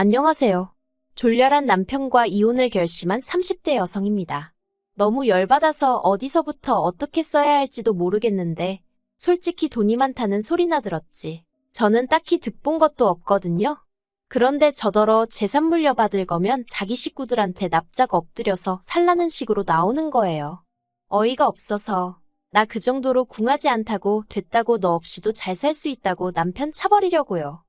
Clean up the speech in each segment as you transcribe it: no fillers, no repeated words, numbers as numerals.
안녕하세요. 졸렬한 남편과 이혼을 결심한 30대 여성입니다. 너무 열받아서 어디서부터 어떻게 써야 할지도 모르겠는데 솔직히 돈이 많다는 소리나 들었지. 저는 딱히 득본 것도 없거든요. 그런데 저더러 재산 물려받을 거면 자기 식구들한테 납작 엎드려서 살라는 식으로 나오는 거예요. 어이가 없어서 나 그 정도로 궁하지 않다고 됐다고 너 없이도 잘 살 수 있다고 남편 차버리려고요.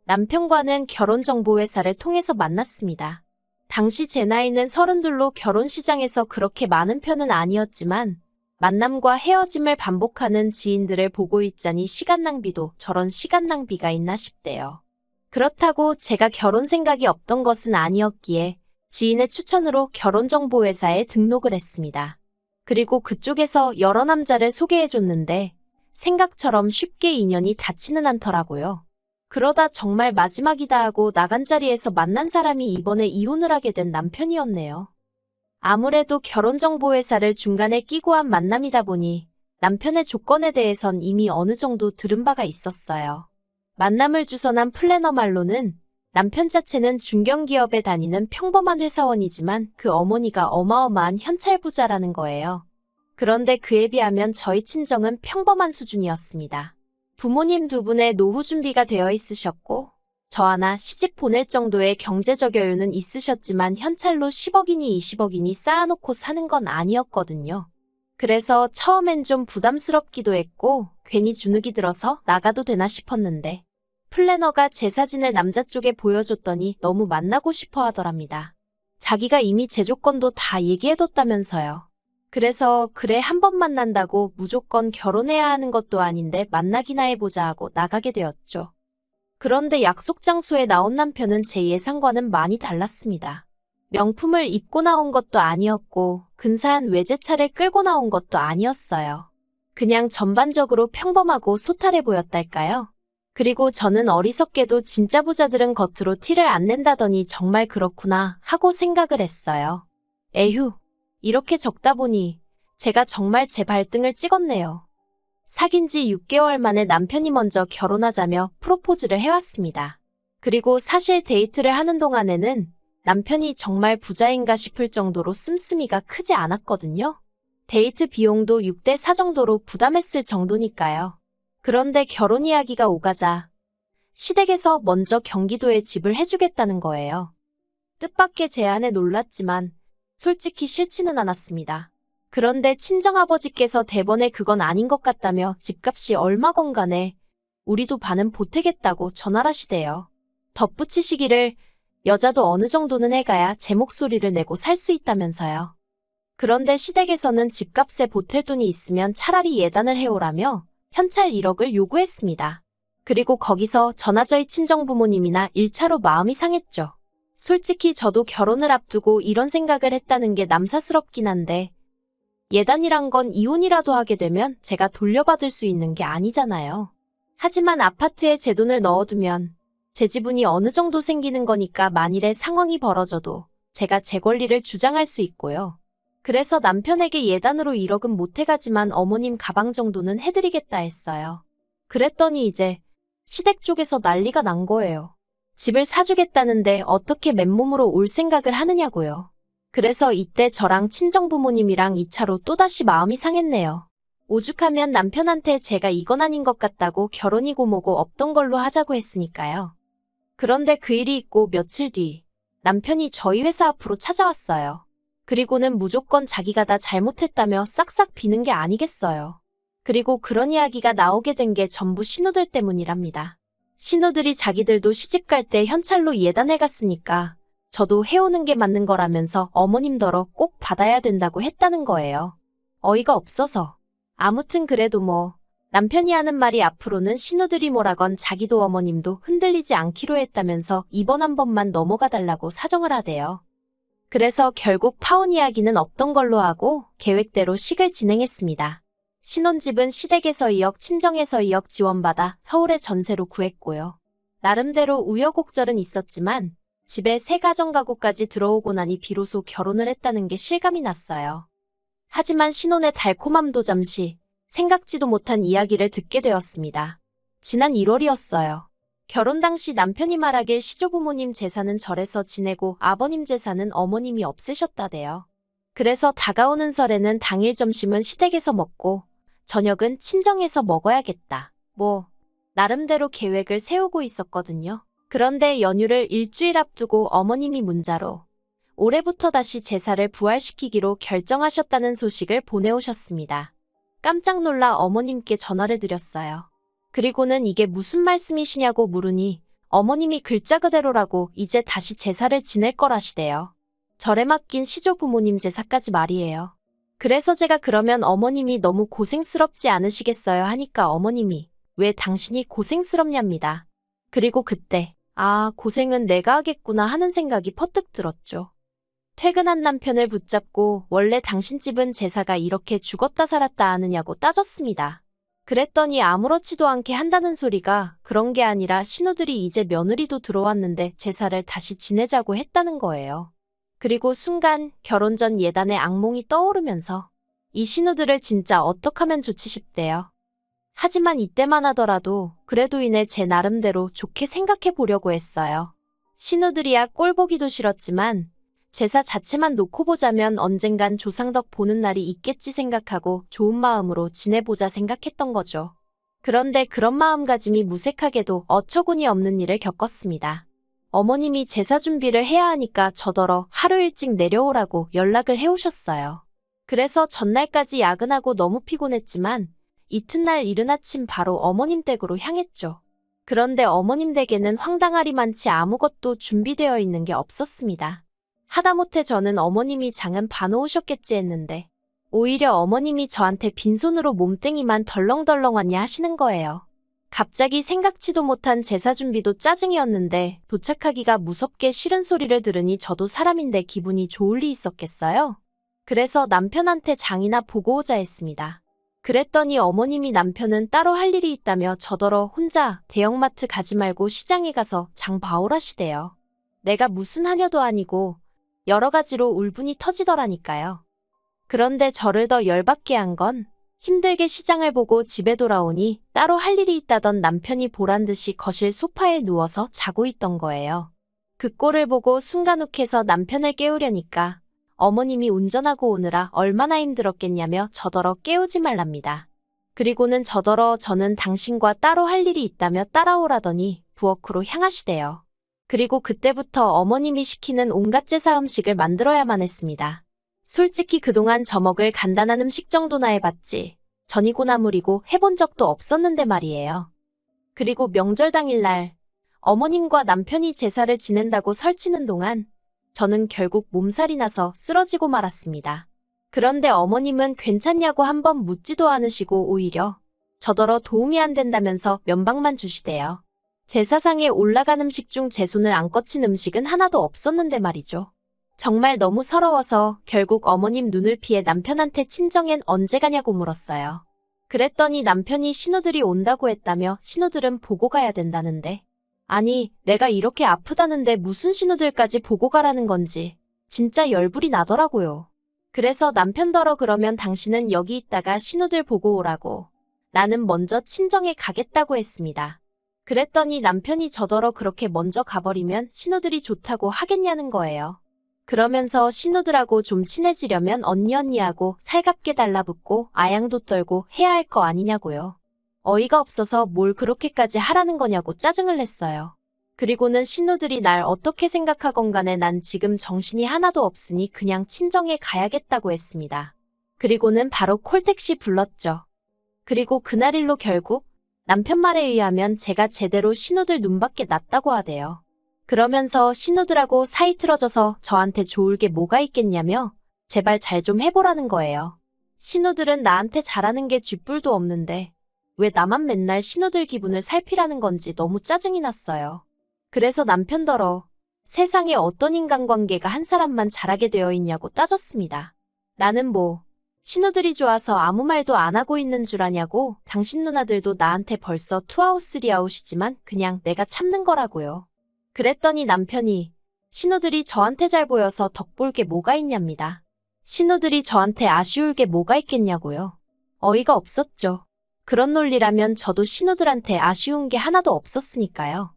남편과는 결혼정보회사를 통해서 만났습니다. 당시 제 나이는 32로 결혼시장에서 그렇게 많은 편은 아니었지만 만남과 헤어짐을 반복하는 지인들을 보고 있자니 시간 낭비도 저런 시간 낭비가 있나 싶대요. 그렇다고 제가 결혼 생각이 없던 것은 아니었기에 지인의 추천으로 결혼정보회사에 등록을 했습니다. 그리고 그쪽에서 여러 남자를 소개해줬는데 생각처럼 쉽게 인연이 닿지는 않더라고요. 그러다 정말 마지막이다 하고 나간 자리에서 만난 사람이 이번에 이혼을 하게 된 남편이었네요. 아무래도 결혼정보회사를 중간에 끼고 한 만남이다 보니 남편의 조건에 대해선 이미 어느 정도 들은 바가 있었어요. 만남을 주선한 플래너 말로는 남편 자체는 중견기업에 다니는 평범한 회사원이지만 그 어머니가 어마어마한 현찰부자라는 거예요. 그런데 그에 비하면 저희 친정은 평범한 수준이었습니다. 부모님 두 분의 노후 준비가 되어 있으셨고 저 하나 시집 보낼 정도의 경제적 여유는 있으셨지만 현찰로 10억이니 20억이니 쌓아놓고 사는 건 아니었거든요. 그래서 처음엔 좀 부담스럽기도 했고 괜히 주눅이 들어서 나가도 되나 싶었는데 플래너가 제 사진을 남자 쪽에 보여줬더니 너무 만나고 싶어 하더랍니다. 자기가 이미 제 조건도 다 얘기해뒀다면서요. 그래서 그래 한 번 만난다고 무조건 결혼해야 하는 것도 아닌데 만나기나 해보자 하고 나가게 되었죠. 그런데 약속 장소에 나온 남편은 제 예상과는 많이 달랐습니다. 명품을 입고 나온 것도 아니었고 근사한 외제차를 끌고 나온 것도 아니었어요. 그냥 전반적으로 평범하고 소탈해 보였달까요? 그리고 저는 어리석게도 진짜 부자들은 겉으로 티를 안 낸다더니 정말 그렇구나 하고 생각을 했어요. 에휴, 이렇게 적다 보니 제가 정말 제 발등을 찍었네요. 사귄 지 6개월 만에 남편이 먼저 결혼하자며 프로포즈를 해왔습니다. 그리고 사실 데이트를 하는 동안에는 남편이 정말 부자인가 싶을 정도로 씀씀이가 크지 않았거든요. 데이트 비용도 6대 4 정도로 부담했을 정도니까요. 그런데 결혼 이야기가 오가자 시댁에서 먼저 경기도에 집을 해주겠다는 거예요. 뜻밖의 제안에 놀랐지만 솔직히 싫지는 않았습니다. 그런데 친정아버지께서 대번에 그건 아닌 것 같다며 집값이 얼마건 간에 우리도 반은 보태겠다고 전화하시대요. 덧붙이시기를 여자도 어느 정도는 해가야 제 목소리를 내고 살 수 있다면서요. 그런데 시댁에서는 집값에 보탤 돈이 있으면 차라리 예단을 해오라며 현찰 1억을 요구했습니다. 그리고 거기서 저나 저희 친정부모님이나 1차로 마음이 상했죠. 솔직히 저도 결혼을 앞두고 이런 생각을 했다는 게 남사스럽긴 한데 예단이란 건 이혼이라도 하게 되면 제가 돌려받을 수 있는 게 아니잖아요. 하지만 아파트에 제 돈을 넣어두면 제 지분이 어느 정도 생기는 거니까 만일에 상황이 벌어져도 제가 제 권리를 주장할 수 있고요. 그래서 남편에게 예단으로 1억은 못 해가지만 어머님 가방 정도는 해드리겠다 했어요. 그랬더니 이제 시댁 쪽에서 난리가 난 거예요. 집을 사주겠다는데 어떻게 맨몸으로 올 생각을 하느냐고요. 그래서 이때 저랑 친정부모님이랑 2차로 또다시 마음이 상했네요. 오죽하면 남편한테 제가 이건 아닌 것 같다고 결혼이고 뭐고 없던 걸로 하자고 했으니까요. 그런데 그 일이 있고 며칠 뒤 남편이 저희 회사 앞으로 찾아왔어요. 그리고는 무조건 자기가 다 잘못했다며 싹싹 비는 게 아니겠어요. 그리고 그런 이야기가 나오게 된 게 전부 신우들 때문이랍니다. 신우들이 자기들도 시집갈 때 현찰로 예단해 갔으니까 저도 해오는 게 맞는 거라면서 어머님더러 꼭 받아야 된다고 했다는 거예요. 어이가 없어서. 아무튼 그래도 뭐 남편이 하는 말이 앞으로는 신우들이 뭐라건 자기도 어머님도 흔들리지 않기로 했다면서 이번 한 번만 넘어가 달라고 사정을 하대요. 그래서 결국 파혼 이야기는 없던 걸로 하고 계획대로 식을 진행했습니다. 신혼집은 시댁에서 2억, 친정에서 2억 지원받아 서울에 전세로 구했고요. 나름대로 우여곡절은 있었지만 집에 새 가정가구까지 들어오고 나니 비로소 결혼을 했다는 게 실감이 났어요. 하지만 신혼의 달콤함도 잠시 생각지도 못한 이야기를 듣게 되었습니다. 지난 1월이었어요. 결혼 당시 남편이 말하길 시조부모님 제사는 절에서 지내고 아버님 제사는 어머님이 없애셨다대요. 그래서 다가오는 설에는 당일 점심은 시댁에서 먹고 저녁은 친정에서 먹어야겠다. 나름대로 계획을 세우고 있었거든요. 그런데 연휴를 일주일 앞두고 어머님이 문자로 올해부터 다시 제사를 부활시키기로 결정하셨다는 소식을 보내오셨습니다. 깜짝 놀라 어머님께 전화를 드렸어요. 그리고는 이게 무슨 말씀이시냐고 물으니 어머님이 글자 그대로라고 이제 다시 제사를 지낼 거라시대요. 절에 맡긴 시조부모님 제사까지 말이에요. 그래서 제가 그러면 어머님이 너무 고생스럽지 않으시겠어요 하니까 어머님이 왜 당신이 고생스럽냐입니다. 그리고 그때 고생은 내가 하겠구나 하는 생각이 퍼뜩 들었죠. 퇴근한 남편을 붙잡고 원래 당신 집은 제사가 이렇게 죽었다 살았다 하느냐고 따졌습니다. 그랬더니 아무렇지도 않게 한다는 소리가 그런 게 아니라 신우들이 이제 며느리도 들어왔는데 제사를 다시 지내자고 했다는 거예요. 그리고 순간 결혼 전 예단의 악몽이 떠오르면서 이 신우들을 진짜 어떡하면 좋지 싶대요. 하지만 이때만 하더라도 그래도 이내 제 나름대로 좋게 생각해 보려고 했어요. 신우들이야 꼴 보기도 싫었지만 제사 자체만 놓고 보자면 언젠간 조상덕 보는 날이 있겠지 생각하고 좋은 마음으로 지내보자 생각했던 거죠. 그런데 그런 마음가짐이 무색하게도 어처구니 없는 일을 겪었습니다. 어머님이 제사 준비를 해야 하니까 저더러 하루 일찍 내려오라고 연락을 해오셨어요. 그래서 전날까지 야근하고 너무 피곤했지만 이튿날 이른 아침 바로 어머님 댁으로 향했죠. 그런데 어머님 댁에는 황당하리만치 아무것도 준비되어 있는 게 없었습니다. 하다못해 저는 어머님이 장은 봐놓으셨겠지 했는데 오히려 어머님이 저한테 빈손으로 몸뚱이만 덜렁덜렁 왔냐 하시는 거예요. 갑자기 생각지도 못한 제사 준비도 짜증이었는데 도착하기가 무섭게 싫은 소리를 들으니 저도 사람인데 기분이 좋을 리 있었겠어요? 그래서 남편한테 장이나 보고 오자 했습니다. 그랬더니 어머님이 남편은 따로 할 일이 있다며 저더러 혼자 대형마트 가지 말고 시장에 가서 장 봐오라시대요. 내가 무슨 하녀도 아니고 여러 가지로 울분이 터지더라니까요. 그런데 저를 더 열받게 한 건 힘들게 시장을 보고 집에 돌아오니 따로 할 일이 있다던 남편이 보란듯이 거실 소파에 누워서 자고 있던 거예요. 그 꼴을 보고 순간 욱해서 남편을 깨우려니까 어머님이 운전하고 오느라 얼마나 힘들었겠냐며 저더러 깨우지 말랍니다. 그리고는 저더러 저는 당신과 따로 할 일이 있다며 따라오라더니 부엌으로 향하시대요. 그리고 그때부터 어머님이 시키는 온갖 제사 음식을 만들어야만 했습니다. 솔직히 그동안 저 먹을 간단한 음식 정도나 해봤지 전이고 나물이고 해본 적도 없었는데 말이에요. 그리고 명절 당일날 어머님과 남편이 제사를 지낸다고 설치는 동안 저는 결국 몸살이 나서 쓰러지고 말았습니다. 그런데 어머님은 괜찮냐고 한번 묻지도 않으시고 오히려 저더러 도움이 안 된다면서 면박만 주시대요. 제사상에 올라간 음식 중 제 손을 안 거친 음식은 하나도 없었는데 말이죠. 정말 너무 서러워서 결국 어머님 눈을 피해 남편한테 친정엔 언제 가냐고 물었어요. 그랬더니 남편이 신우들이 온다고 했다며 신우들은 보고 가야 된다는데 아니 내가 이렇게 아프다는데 무슨 신우들까지 보고 가라는 건지 진짜 열불이 나더라고요. 그래서 남편더러 그러면 당신은 여기 있다가 신우들 보고 오라고 나는 먼저 친정에 가겠다고 했습니다. 그랬더니 남편이 저더러 그렇게 먼저 가버리면 신우들이 좋다고 하겠냐는 거예요. 그러면서 신우들하고 좀 친해지려면 언니하고 살갑게 달라붙고 아양도 떨고 해야 할 거 아니냐고요. 어이가 없어서 뭘 그렇게까지 하라는 거냐고 짜증을 냈어요. 그리고는 신우들이 날 어떻게 생각하건 간에 난 지금 정신이 하나도 없으니 그냥 친정에 가야겠다고 했습니다. 그리고는 바로 콜택시 불렀죠. 그리고 그날 일로 결국 남편 말에 의하면 제가 제대로 신우들 눈밖에 났다고 하대요. 그러면서 신우들하고 사이 틀어져서 저한테 좋을 게 뭐가 있겠냐며 제발 잘 좀 해보라는 거예요. 신우들은 나한테 잘하는 게 쥐뿔도 없는데 왜 나만 맨날 신우들 기분을 살피라는 건지 너무 짜증이 났어요. 그래서 남편더러 세상에 어떤 인간관계가 한 사람만 잘하게 되어 있냐고 따졌습니다. 나는 신우들이 좋아서 아무 말도 안 하고 있는 줄 아냐고 당신 누나들도 나한테 벌써 투아웃 쓰리아웃이지만 그냥 내가 참는 거라고요. 그랬더니 남편이 신우들이 저한테 잘 보여서 덕볼 게 뭐가 있냐입니다. 신우들이 저한테 아쉬울 게 뭐가 있겠냐고요. 어이가 없었죠. 그런 논리라면 저도 신우들한테 아쉬운 게 하나도 없었으니까요.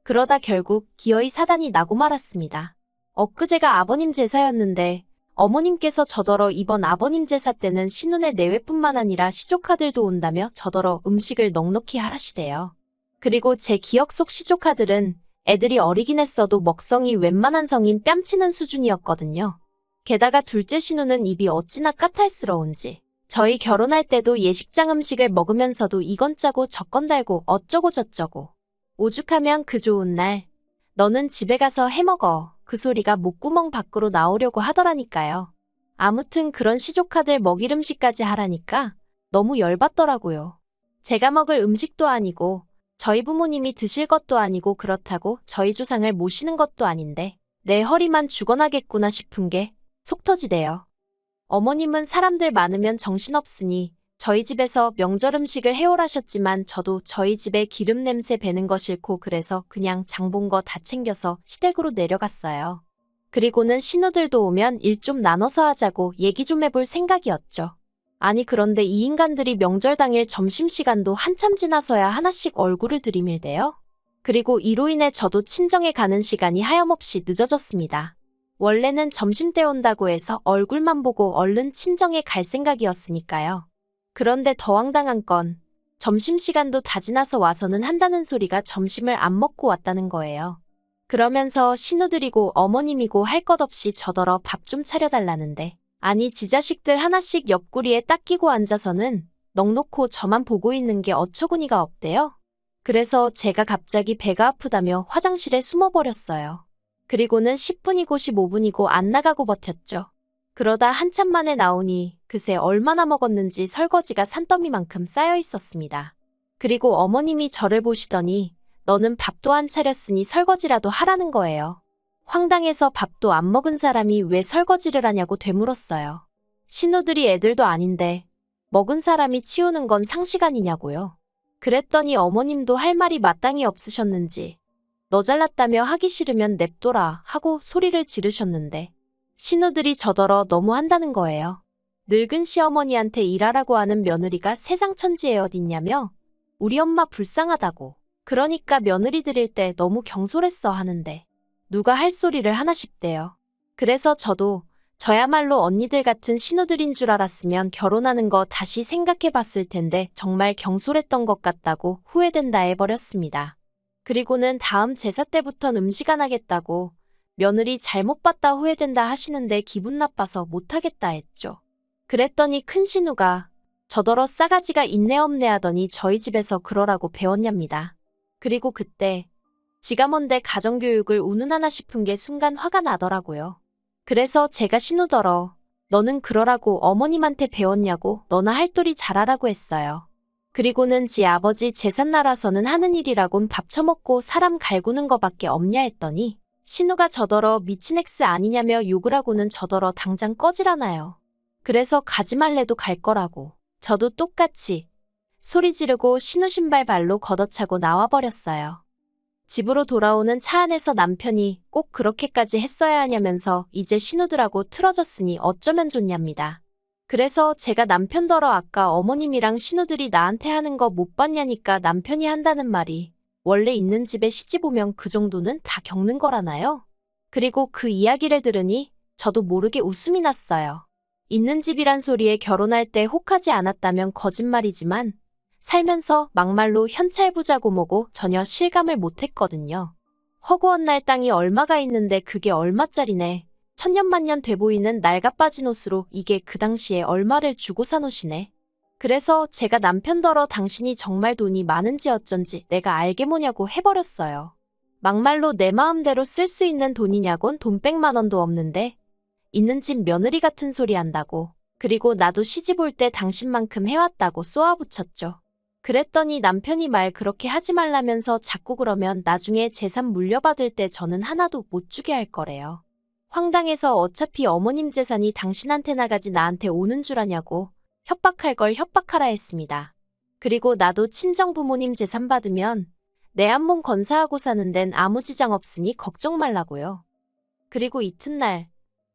그러다 결국 기어이 사단이 나고 말았습니다. 엊그제가 아버님 제사였는데 어머님께서 저더러 이번 아버님 제사 때는 신혼의 내외뿐만 아니라 시조카들도 온다며 저더러 음식을 넉넉히 하라시대요. 그리고 제 기억 속 시조카들은 애들이 어리긴 했어도 먹성이 웬만한 성인 뺨치는 수준이었거든요. 게다가 둘째 신우는 입이 어찌나 까탈스러운지 저희 결혼할 때도 예식장 음식을 먹으면서도 이건 짜고 저건 달고 어쩌고 저쩌고 오죽하면 그 좋은 날 너는 집에 가서 해먹어 그 소리가 목구멍 밖으로 나오려고 하더라니까요. 아무튼 그런 시조카들 먹일 음식까지 하라니까 너무 열받더라고요. 제가 먹을 음식도 아니고 저희 부모님이 드실 것도 아니고 그렇다고 저희 조상을 모시는 것도 아닌데 내 허리만 죽어나겠구나 싶은 게 속 터지대요. 어머님은 사람들 많으면 정신없으니 저희 집에서 명절 음식을 해오라셨지만 저도 저희 집에 기름 냄새 배는 거 싫고 그래서 그냥 장 본 거 다 챙겨서 시댁으로 내려갔어요. 그리고는 신우들도 오면 일 좀 나눠서 하자고 얘기 좀 해볼 생각이었죠. 아니 그런데 이 인간들이 명절 당일 점심시간도 한참 지나서야 하나씩 얼굴을 들이밀대요. 그리고 이로 인해 저도 친정에 가는 시간이 하염없이 늦어졌습니다. 원래는 점심때 온다고 해서 얼굴만 보고 얼른 친정에 갈 생각이었으니까요. 그런데 더 황당한 건 점심시간도 다 지나서 와서는 한다는 소리가 점심을 안 먹고 왔다는 거예요. 그러면서 신우들이고 어머님이고 할 것 없이 저더러 밥 좀 차려달라는데 아니 지 자식들 하나씩 옆구리에 딱 끼고 앉아서는 넋놓고 저만 보고 있는 게 어처구니가 없대요. 그래서 제가 갑자기 배가 아프다며 화장실에 숨어버렸어요. 그리고는 10분이고 15분이고 안 나가고 버텼죠. 그러다 한참 만에 나오니 그새 얼마나 먹었는지 설거지가 산더미만큼 쌓여 있었습니다. 그리고 어머님이 저를 보시더니 너는 밥도 안 차렸으니 설거지라도 하라는 거예요. 황당해서 밥도 안 먹은 사람이 왜 설거지를 하냐고 되물었어요. 신우들이 애들도 아닌데 먹은 사람이 치우는 건 상식 아니냐고요. 그랬더니 어머님도 할 말이 마땅히 없으셨는지 너 잘났다며 하기 싫으면 냅둬라 하고 소리를 지르셨는데 신우들이 저더러 너무 한다는 거예요. 늙은 시어머니한테 일하라고 하는 며느리가 세상 천지에 어딨냐며 우리 엄마 불쌍하다고 그러니까 며느리 드릴 때 너무 경솔했어 하는데 누가 할 소리를 하나 싶대요. 그래서 저도 저야말로 언니들 같은 신우들인 줄 알았으면 결혼하는 거 다시 생각해 봤을 텐데 정말 경솔했던 것 같다고 후회된다 해버렸습니다. 그리고는 다음 제사 때부턴 음식 안 하겠다고 며느리 잘못 봤다 후회된다 하시는데 기분 나빠서 못하겠다 했죠. 그랬더니 큰 신우가 저더러 싸가지가 있네 없네 하더니 저희 집에서 그러라고 배웠냐입니다. 그리고 그때 지가 뭔데 가정교육을 운운하나 싶은 게 순간 화가 나더라고요. 그래서 제가 신우더러 너는 그러라고 어머님한테 배웠냐고 너나 할 도리 잘하라고 했어요. 그리고는 지 아버지 제삿날아서는 하는 일이라곤 밥 처먹고 사람 갈구는 거밖에 없냐 했더니 신우가 저더러 미친 엑스 아니냐며 욕을 하고는 저더러 당장 꺼지라나요. 그래서 가지 말래도 갈 거라고 저도 똑같이 소리 지르고 신우 신발 발로 걷어차고 나와버렸어요. 집으로 돌아오는 차 안에서 남편이 꼭 그렇게까지 했어야 하냐면서 이제 신우들하고 틀어졌으니 어쩌면 좋냐입니다. 그래서 제가 남편더러 아까 어머님이랑 신우들이 나한테 하는 거 못 봤냐니까 남편이 한다는 말이 원래 있는 집에 시집 오면 그 정도는 다 겪는 거라나요? 그리고 그 이야기를 들으니 저도 모르게 웃음이 났어요. 있는 집이란 소리에 결혼할 때 혹하지 않았다면 거짓말이지만 살면서 막말로 현찰부자고 뭐고 전혀 실감을 못했거든요. 허구한 날 땅이 얼마가 있는데 그게 얼마짜리네. 천년만년 돼 보이는 낡아빠진 옷으로 이게 그 당시에 얼마를 주고 산 옷이네. 그래서 제가 남편더러 당신이 정말 돈이 많은지 어쩐지 내가 알게 뭐냐고 해버렸어요. 막말로 내 마음대로 쓸 수 있는 돈이냐곤 돈 100만 원도 없는데 있는 집 며느리 같은 소리 한다고. 그리고 나도 시집 올 때 당신만큼 해왔다고 쏘아붙였죠. 그랬더니 남편이 말 그렇게 하지 말라면서 자꾸 그러면 나중에 재산 물려받을 때 저는 하나도 못 주게 할 거래요. 황당해서 어차피 어머님 재산이 당신한테 나가지 나한테 오는 줄 아냐고 협박할 걸 협박하라 했습니다. 그리고 나도 친정 부모님 재산 받으면 내 한 몸 건사하고 사는 데는 아무 지장 없으니 걱정 말라고요. 그리고 이튿날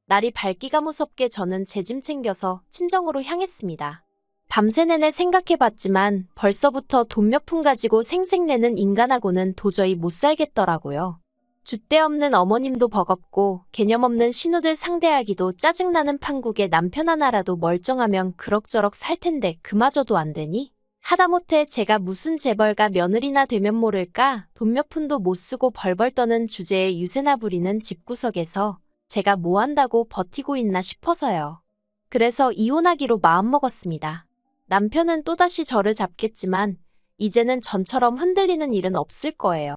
날이 밝기가 무섭게 저는 제 짐 챙겨서 친정으로 향했습니다. 밤새 내내 생각해봤지만 벌써부터 돈 몇 푼 가지고 생색내는 인간하고는 도저히 못 살겠더라고요. 줏대 없는 어머님도 버겁고 개념 없는 신우들 상대하기도 짜증나는 판국에 남편 하나라도 멀쩡하면 그럭저럭 살 텐데 그마저도 안 되니? 하다못해 제가 무슨 재벌가 며느리나 되면 모를까 돈 몇 푼도 못 쓰고 벌벌 떠는 주제에 유세나 부리는 집구석에서 제가 뭐 한다고 버티고 있나 싶어서요. 그래서 이혼하기로 마음먹었습니다. 남편은 또다시 저를 잡겠지만 이제는 전처럼 흔들리는 일은 없을 거예요.